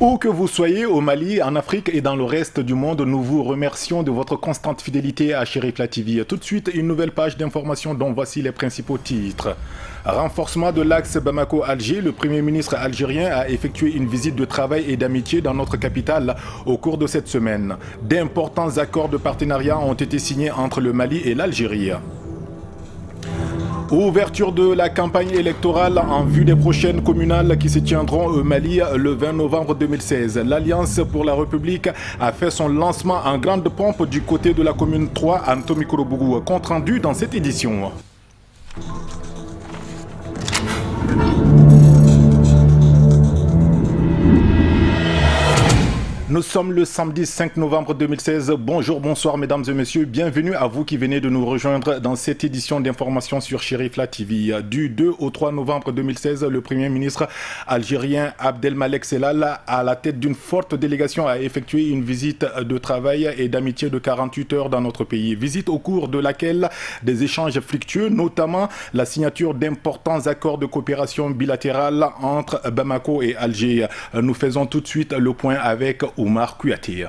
Où que vous soyez, au Mali, en Afrique et dans le reste du monde, nous vous remercions de votre constante fidélité à Chérifla TV. Tout de suite, une nouvelle page d'information dont voici les principaux titres. Renforcement de l'axe Bamako-Alger, le Premier ministre algérien a effectué une visite de travail et d'amitié dans notre capitale au cours de cette semaine. D'importants accords de partenariat ont été signés entre le Mali et l'Algérie. Ouverture de la campagne électorale en vue des prochaines communales qui se tiendront au Mali le 20 novembre 2016. L'Alliance pour la République a fait son lancement en grande pompe du côté de la commune 3 à Ntomikorobougou. Compte rendu dans cette édition. Nous sommes le samedi 5 novembre 2016. Bonjour, bonsoir mesdames et messieurs. Bienvenue à vous qui venez de nous rejoindre dans cette édition d'information sur Chérifla TV. Du 2 au 3 novembre 2016, le Premier ministre algérien Abdelmalek Sellal, à la tête d'une forte délégation, a effectué une visite de travail et d'amitié de 48 heures dans notre pays. Visite au cours de laquelle des échanges fructueux, notamment la signature d'importants accords de coopération bilatérale entre Bamako et Alger. Nous faisons tout de suite le point avec Oumar Kouyaté.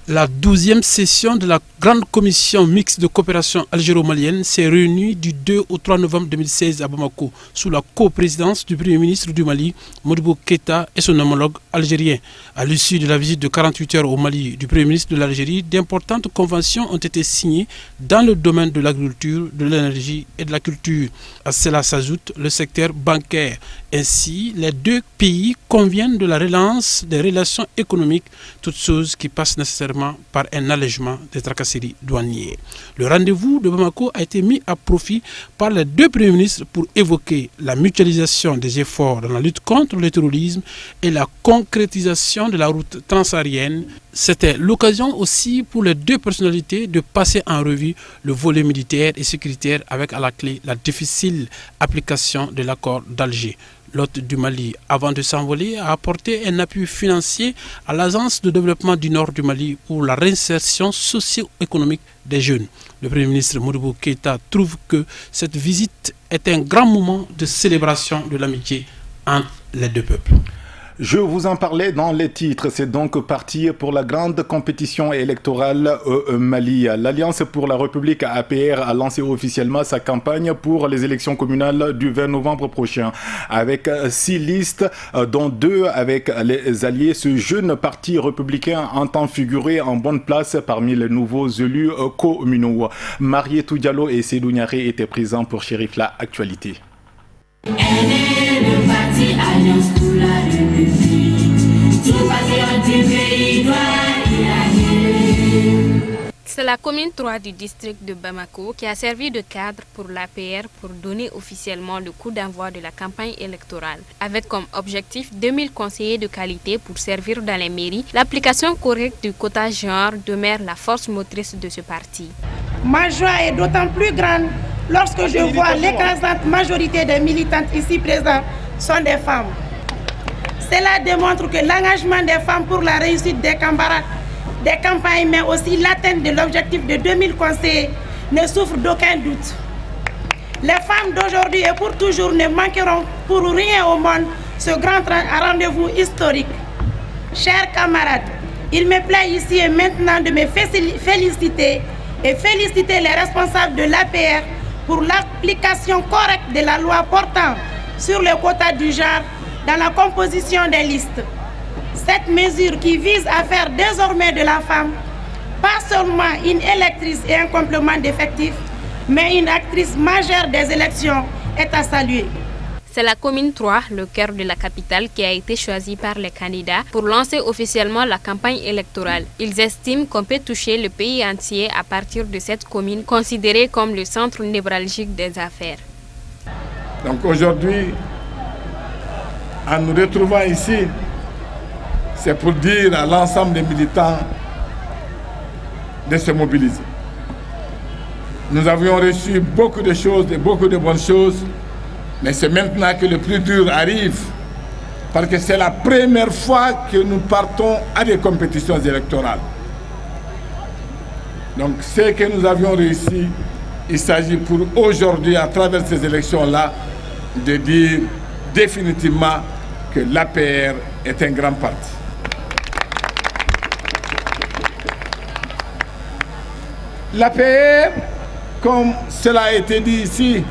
La 12e session de la Grande Commission mixte de coopération algéro-malienne s'est réunie du 2 au 3 novembre 2016 à Bamako, sous la coprésidence du Premier ministre du Mali, Modibo Keïta, et son homologue algérien. À l'issue de la visite de 48 heures au Mali du Premier ministre de l'Algérie, d'importantes conventions ont été signées dans le domaine de l'agriculture, de l'énergie et de la culture. À cela s'ajoute le secteur bancaire. Ainsi, les deux pays conviennent de la relance des relations économiques, toutes choses qui passent nécessairement par un allègement des tracasseries douanières. Le rendez-vous de Bamako a été mis à profit par les deux premiers ministres pour évoquer la mutualisation des efforts dans la lutte contre le terrorisme et la concrétisation de la route transsaharienne. C'était l'occasion aussi pour les deux personnalités de passer en revue le volet militaire et sécuritaire avec à la clé la difficile application de l'accord d'Alger. L'hôte du Mali, avant de s'envoler, a apporté un appui financier à l'Agence de développement du Nord du Mali pour la réinsertion socio-économique des jeunes. Le Premier ministre Modibo Keïta trouve que cette visite est un grand moment de célébration de l'amitié entre les deux peuples. Je vous en parlais dans les titres. C'est donc parti pour la grande compétition électorale au Mali. L'Alliance pour la République APR a lancé officiellement sa campagne pour les élections communales du 20 novembre prochain. Avec 6 listes, dont 2 avec les alliés, ce jeune parti républicain entend figurer en bonne place parmi les nouveaux élus communaux. Marietou Diallo et Seydou Niaré étaient présents pour Chérifla Actualité. C'est la commune 3 du district de Bamako qui a servi de cadre pour l'APR pour donner officiellement le coup d'envoi de la campagne électorale, avec comme objectif 2000 conseillers de qualité pour servir dans les mairies. L'application correcte du quota genre demeure la force motrice de ce parti. Ma joie est d'autant plus grande lorsque je vois l'écrasante majorité des militantes ici présentes sont des femmes. Cela démontre que l'engagement des femmes pour la réussite des campagnes, mais aussi l'atteinte de l'objectif de 2000 conseillers ne souffre d'aucun doute. Les femmes d'aujourd'hui et pour toujours ne manqueront pour rien au monde ce grand rendez-vous historique. Chers camarades, il me plaît ici et maintenant de me féliciter et féliciter les responsables de l'APR pour l'application correcte de la loi portant sur le quota du genre dans la composition des listes. Cette mesure qui vise à faire désormais de la femme pas seulement une électrice et un complément d'effectifs, mais une actrice majeure des élections est à saluer. C'est la commune 3, le cœur de la capitale, qui a été choisie par les candidats pour lancer officiellement la campagne électorale. Ils estiment qu'on peut toucher le pays entier à partir de cette commune considérée comme le centre névralgique des affaires. Donc aujourd'hui, en nous retrouvant ici, c'est pour dire à l'ensemble des militants de se mobiliser. Nous avions reçu beaucoup de choses et beaucoup de bonnes choses, mais c'est maintenant que le plus dur arrive, parce que c'est la première fois que nous partons à des compétitions électorales. Donc ce que nous avions réussi, il s'agit pour aujourd'hui, à travers ces élections-là, de dire définitivement que l'APR est un grand parti. L'APR, comme cela a été dit ici,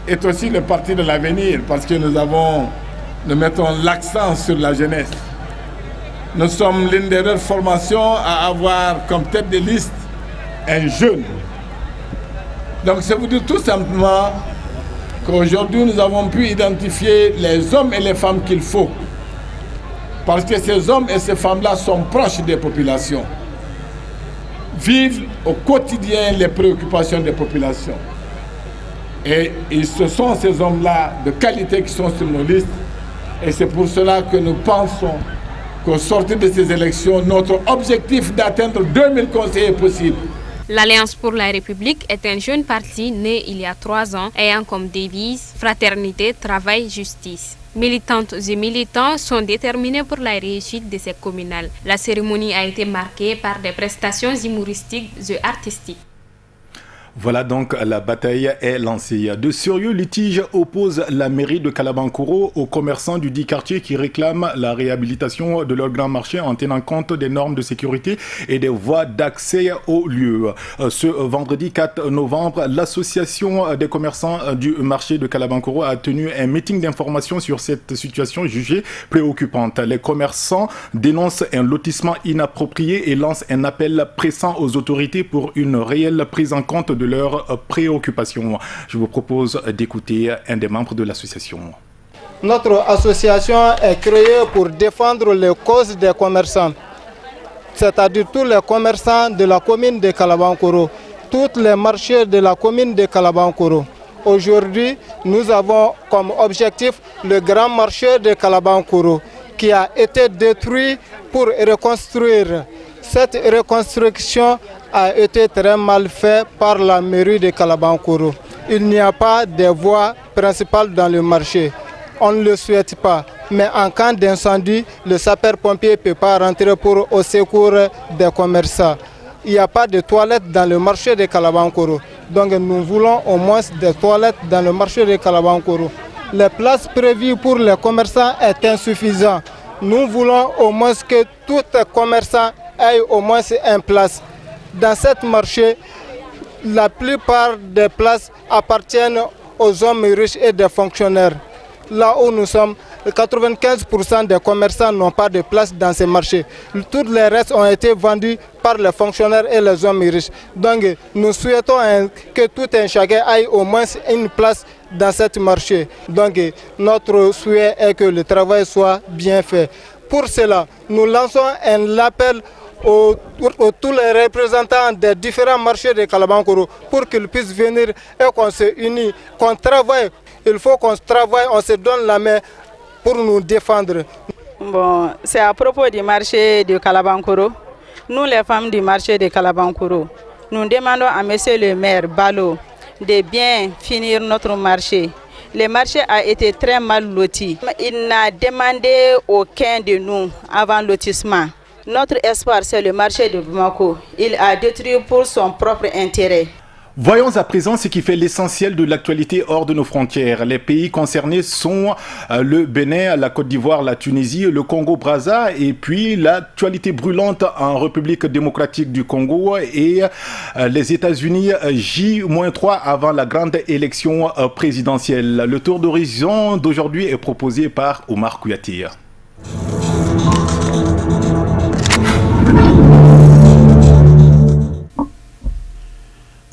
est aussi le parti de l'avenir parce que nous mettons l'accent sur la jeunesse. Nous sommes l'une des rares formations à avoir comme tête de liste un jeune. Donc c'est vous dire tout simplement qu'aujourd'hui nous avons pu identifier les hommes et les femmes qu'il faut. Parce que ces hommes et ces femmes-là sont proches des populations, vivent au quotidien les préoccupations des populations. Et ce sont ces hommes-là de qualité qui sont sur nos listes. Et c'est pour cela que nous pensons qu'au sortir de ces élections, notre objectif d'atteindre 2000 conseillers est possible. L'Alliance pour la République est un jeune parti né il y a 3 ans, ayant comme devise « Fraternité, travail, justice ». Militantes et militants sont déterminés pour la réussite de ces communales. La cérémonie a été marquée par des prestations humoristiques et artistiques. Voilà donc, la bataille est lancée. De sérieux litiges opposent la mairie de Kalabankoro aux commerçants du dit quartier qui réclament la réhabilitation de leur grand marché en tenant compte des normes de sécurité et des voies d'accès au lieu. Ce vendredi 4 novembre, l'association des commerçants du marché de Kalabankoro a tenu un meeting d'information sur cette situation jugée préoccupante. Les commerçants dénoncent un lotissement inapproprié et lancent un appel pressant aux autorités pour une réelle prise en compte de leurs préoccupations. Je vous propose d'écouter un des membres de l'association. Notre association est créée pour défendre les causes des commerçants, c'est-à-dire tous les commerçants de la commune de Kalabankoro, tous les marchés de la commune de Kalabankoro. Aujourd'hui, nous avons comme objectif le grand marché de Kalabankoro qui a été détruit pour reconstruire. Cette reconstruction a été très mal faite par la mairie de Kalabankoro. Il n'y a pas de voie principale dans le marché. On ne le souhaite pas. Mais en cas d'incendie, le sapeur-pompier ne peut pas rentrer au secours des commerçants. Il n'y a pas de toilettes dans le marché de Kalabankoro. Donc nous voulons au moins des toilettes dans le marché de Kalabankoro. Les places prévues pour les commerçants sont insuffisantes. Nous voulons au moins que tout commerçant ait au moins une place. Dans ce marché, la plupart des places appartiennent aux hommes riches et des fonctionnaires. Là où nous sommes, 95% des commerçants n'ont pas de place dans ces marchés. Tous les restes ont été vendus par les fonctionnaires et les hommes riches. Donc nous souhaitons que tout un chacun ait au moins une place dans ce marché. Donc notre souhait est que le travail soit bien fait. Pour cela, nous lançons un appel tous les représentants des différents marchés de Kalabankoro pour qu'ils puissent venir et qu'on se unisse, qu'on travaille. Il faut qu'on travaille, on se donne la main pour nous défendre. Bon, c'est à propos du marché de Kalabankoro. Nous, les femmes du marché de Kalabankoro, nous demandons à monsieur le maire Balo de bien finir notre marché. Le marché a été très mal loti. Il n'a demandé aucun de nous avant lotissement. Notre espoir, c'est le marché de Bamako. Il a détruit pour son propre intérêt. Voyons à présent ce qui fait l'essentiel de l'actualité hors de nos frontières. Les pays concernés sont le Bénin, la Côte d'Ivoire, la Tunisie, le Congo-Brazza et puis l'actualité brûlante en République démocratique du Congo et les États-Unis J-3 avant la grande élection présidentielle. Le tour d'horizon d'aujourd'hui est proposé par Omar Kouyaté.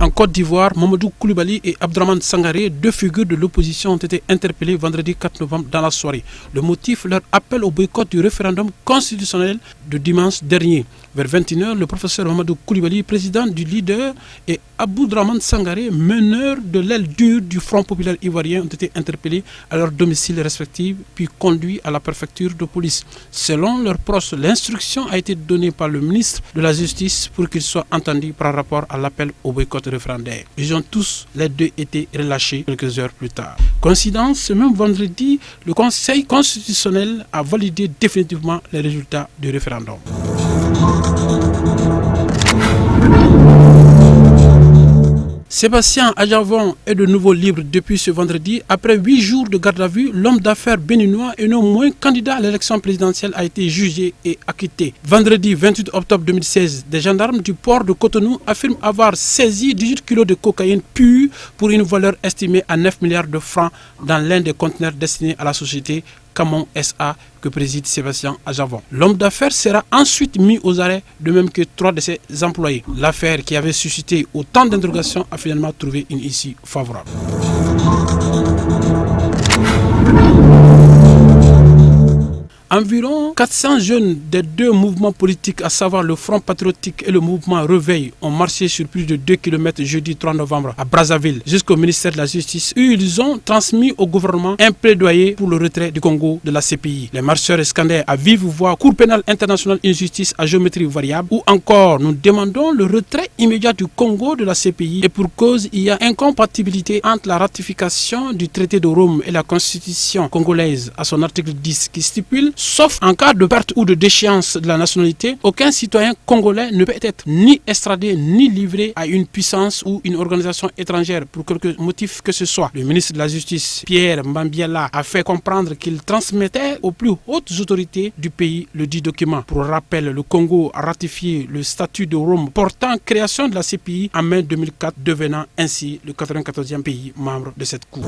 En Côte d'Ivoire, Mamadou Koulibaly et Abdraman Sangaré, 2 figures de l'opposition, ont été interpellés vendredi 4 novembre dans la soirée. Le motif, leur appel au boycott du référendum constitutionnel de dimanche dernier. Vers 21h, le professeur Mamadou Koulibaly, président du Leader, et Abdraman Sangaré, meneur de l'aile dure du Front populaire ivoirien, ont été interpellés à leur domicile respectif, puis conduits à la préfecture de police. Selon leurs proches, l'instruction a été donnée par le ministre de la Justice pour qu'ils soient entendus par rapport à l'appel au boycott référendaire. Ils ont tous, les deux, été relâchés quelques heures plus tard. Coïncidence, ce même vendredi, le Conseil constitutionnel a validé définitivement les résultats du référendum. Sébastien Adjavon est de nouveau libre depuis ce vendredi. Après 8 jours de garde à vue, l'homme d'affaires béninois et non moins candidat à l'élection présidentielle a été jugé et acquitté. Vendredi 28 octobre 2016, des gendarmes du port de Cotonou affirment avoir saisi 18 kg de cocaïne pure pour une valeur estimée à 9 milliards de francs dans l'un des conteneurs destinés à la société Camon SA que préside Sébastien Adjavon. L'homme d'affaires sera ensuite mis aux arrêts, de même que 3 de ses employés. L'affaire qui avait suscité autant d'interrogations a finalement trouvé une issue favorable. Environ 400 jeunes des 2 mouvements politiques, à savoir le Front Patriotique et le mouvement Réveil, ont marché sur plus de 2 km jeudi 3 novembre à Brazzaville jusqu'au ministère de la Justice où ils ont transmis au gouvernement un plaidoyer pour le retrait du Congo de la CPI. Les marcheurs scandaient à vive voix Cour pénale internationale, une justice à géométrie variable, ou encore nous demandons le retrait immédiat du Congo de la CPI et pour cause il y a incompatibilité entre la ratification du traité de Rome et la constitution congolaise à son article 10 qui stipule: sauf en cas de perte ou de déchéance de la nationalité, aucun citoyen congolais ne peut être ni extradé ni livré à une puissance ou une organisation étrangère pour quelque motif que ce soit. Le ministre de la Justice, Pierre Mbambiala, a fait comprendre qu'il transmettait aux plus hautes autorités du pays le dit document. Pour rappel, le Congo a ratifié le statut de Rome portant création de la CPI en mai 2004, devenant ainsi le 94e pays membre de cette cour.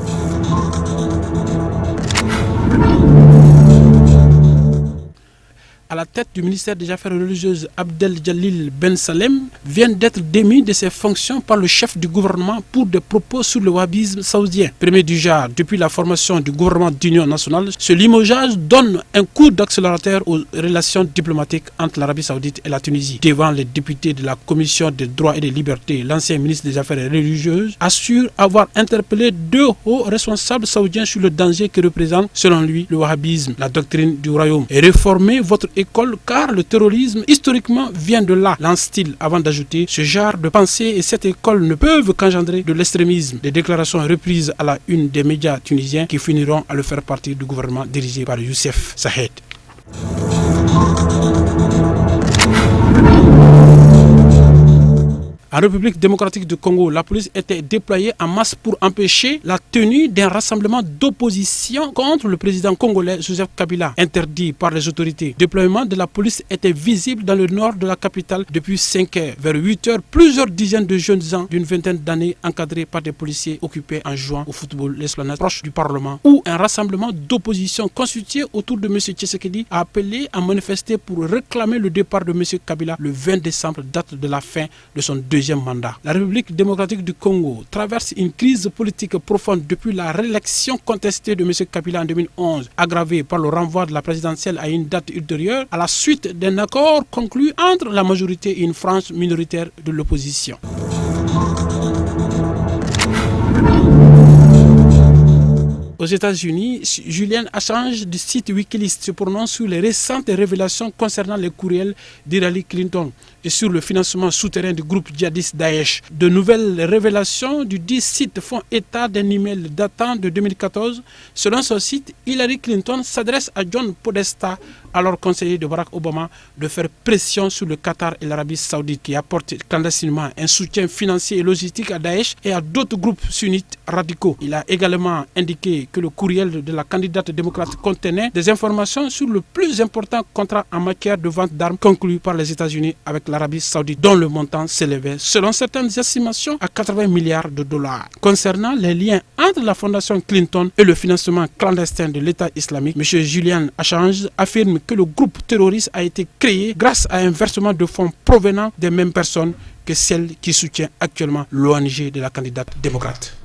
À la tête du ministère des Affaires religieuses, Abdel Jalil Ben Salem vient d'être démis de ses fonctions par le chef du gouvernement pour des propos sur le wahhabisme saoudien. Premier du genre depuis la formation du gouvernement d'union nationale, ce limogeage donne un coup d'accélérateur aux relations diplomatiques entre l'Arabie saoudite et la Tunisie. Devant les députés de la Commission des droits et des libertés, l'ancien ministre des Affaires religieuses assure avoir interpellé 2 hauts responsables saoudiens sur le danger que représente, selon lui, le wahhabisme, la doctrine du royaume. Et réformer votre école car le terrorisme historiquement vient de là, lance-t-il avant d'ajouter: ce genre de pensée et cette école ne peuvent qu'engendrer de l'extrémisme. Des déclarations reprises à la une des médias tunisiens qui finiront à le faire partie du gouvernement dirigé par Youssef Sahed. En République démocratique du Congo, la police était déployée en masse pour empêcher la tenue d'un rassemblement d'opposition contre le président congolais Joseph Kabila, interdit par les autorités. Le déploiement de la police était visible dans le nord de la capitale depuis 5 heures. Vers 8 heures, plusieurs dizaines de jeunes gens d'une vingtaine d'années encadrés par des policiers occupés en jouant au football l'esplanade proche du Parlement, où un rassemblement d'opposition constitué autour de M. Tshisekedi a appelé à manifester pour réclamer le départ de M. Kabila le 20 décembre, date de la fin de son deuxième mandat. La République démocratique du Congo traverse une crise politique profonde depuis la réélection contestée de M. Kabila en 2011, aggravée par le renvoi de la présidentielle à une date ultérieure à la suite d'un accord conclu entre la majorité et une frange minoritaire de l'opposition. Aux États-Unis, Julian Assange du site Wikileaks se prononce sur les récentes révélations concernant les courriels d'Hillary Clinton et sur le financement souterrain du groupe djihadiste Daesh. De nouvelles révélations du dit site font état d'un email datant de 2014. Selon ce site, Hillary Clinton s'adresse à John Podesta, alors conseiller de Barack Obama, de faire pression sur le Qatar et l'Arabie Saoudite qui apportent clandestinement un soutien financier et logistique à Daesh et à d'autres groupes sunnites radicaux. Il a également indiqué que le courriel de la candidate démocrate contenait des informations sur le plus important contrat en matière de vente d'armes conclu par les États-Unis avec l'Arabie Saoudite, dont le montant s'élevait, selon certaines estimations, à 80 milliards de dollars. Concernant les liens entre la fondation Clinton et le financement clandestin de l'État islamique, M. Julian Assange affirme que le groupe terroriste a été créé grâce à un versement de fonds provenant des mêmes personnes que celle qui soutient actuellement l'ONG de la candidate démocrate.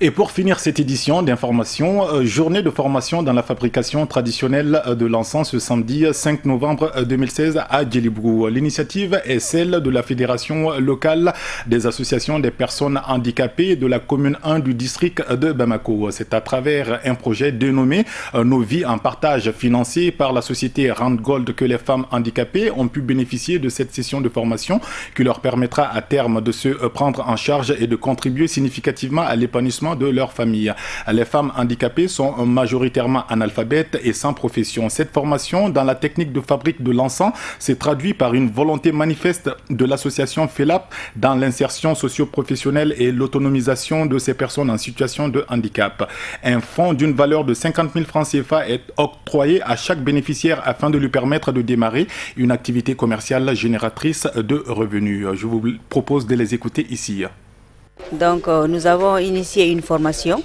Et pour finir cette édition d'information, journée de formation dans la fabrication traditionnelle de l'encens ce samedi 5 novembre 2016 à Djelibrou. L'initiative est celle de la Fédération locale des associations des personnes handicapées de la commune 1 du district de Bamako. C'est à travers un projet dénommé Nos vies en partage, financé par la société Randgold, que les femmes handicapées ont pu bénéficier de cette session de formation qui leur permettra à terme de se prendre en charge et de contribuer significativement à l'épanouissement l'épanouissement de leur famille. Les femmes handicapées sont majoritairement analphabètes et sans profession. Cette formation dans la technique de fabrique de l'encens s'est traduite par une volonté manifeste de l'association FELAP dans l'insertion socio-professionnelle et l'autonomisation de ces personnes en situation de handicap. Un fonds d'une valeur de 50 000 francs CFA est octroyé à chaque bénéficiaire afin de lui permettre de démarrer une activité commerciale génératrice de revenus. Je vous propose de les écouter ici. Donc nous avons initié une formation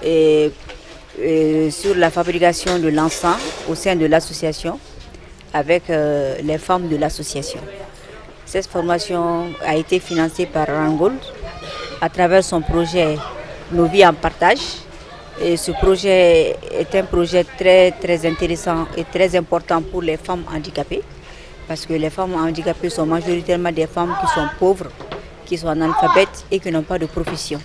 sur la fabrication de l'encens au sein de l'association avec les femmes de l'association. Cette formation a été financée par Rangold à travers son projet Nos vies en partage. Et ce projet est un projet très intéressant et très important pour les femmes handicapées, parce que les femmes handicapées sont majoritairement des femmes qui sont pauvres, qui sont analphabètes et qui n'ont pas de profession.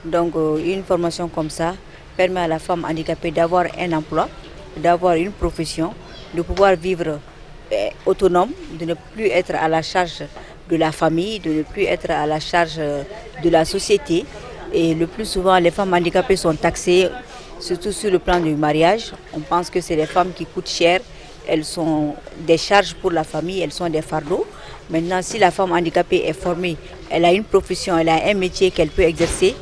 Donc une formation comme ça permet à la femme handicapée d'avoir un emploi, d'avoir une profession, de pouvoir vivre autonome, de ne plus être à la charge de la famille, de ne plus être à la charge de la société. Et le plus souvent, les femmes handicapées sont taxées, surtout sur le plan du mariage. On pense que c'est les femmes qui coûtent cher, elles sont des charges pour la famille, elles sont des fardeaux. Maintenant, si la femme handicapée est formée, elle a une profession, elle a un métier qu'elle peut exercer,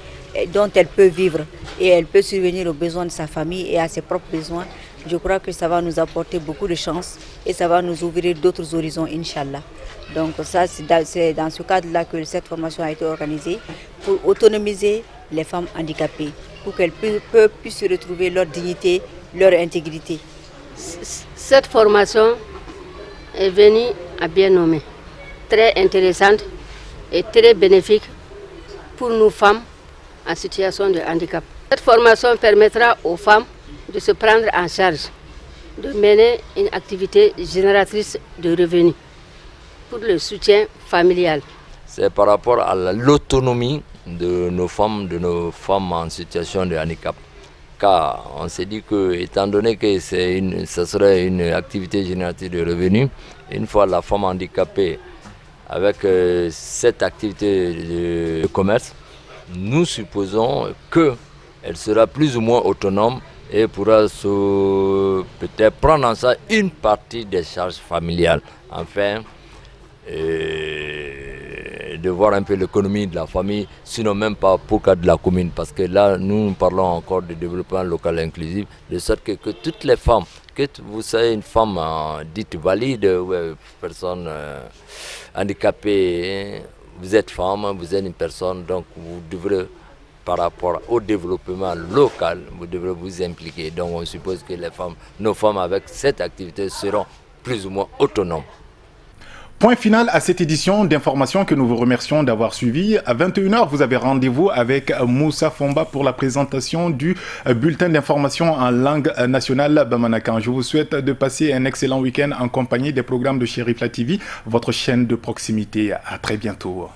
dont elle peut vivre et elle peut subvenir aux besoins de sa famille et à ses propres besoins, je crois que ça va nous apporter beaucoup de chance et ça va nous ouvrir d'autres horizons, Inch'Allah. Donc ça, c'est dans ce cadre-là que cette formation a été organisée pour autonomiser les femmes handicapées, pour qu'elles puissent retrouver leur dignité, leur intégrité. Cette formation est venue à bien nommer, très intéressante et très bénéfique pour nous femmes en situation de handicap. Cette formation permettra aux femmes de se prendre en charge, de mener une activité génératrice de revenus pour le soutien familial. C'est par rapport à l'autonomie de nos femmes en situation de handicap. Car on s'est dit que, étant donné que ce serait une activité génératrice de revenus, une fois la femme handicapée avec cette activité de commerce, nous supposons qu'elle sera plus ou moins autonome et pourra peut-être prendre en charge une partie des charges familiales, afin de voir un peu l'économie de la famille, sinon même pas pour cas de la commune, parce que là nous parlons encore de développement local inclusif, de sorte que toutes les femmes, que vous soyez une femme dite valide ou personne handicapée, vous êtes femme, vous êtes une personne, donc vous devrez, par rapport au développement local, vous devrez vous impliquer. Donc on suppose que nos femmes avec cette activité seront plus ou moins autonomes. Point final à cette édition d'information que nous vous remercions d'avoir suivi. À 21h, vous avez rendez-vous avec Moussa Fomba pour la présentation du bulletin d'information en langue nationale bamanakan. Je vous souhaite de passer un excellent week-end en compagnie des programmes de Cherifla TV, votre chaîne de proximité. À très bientôt.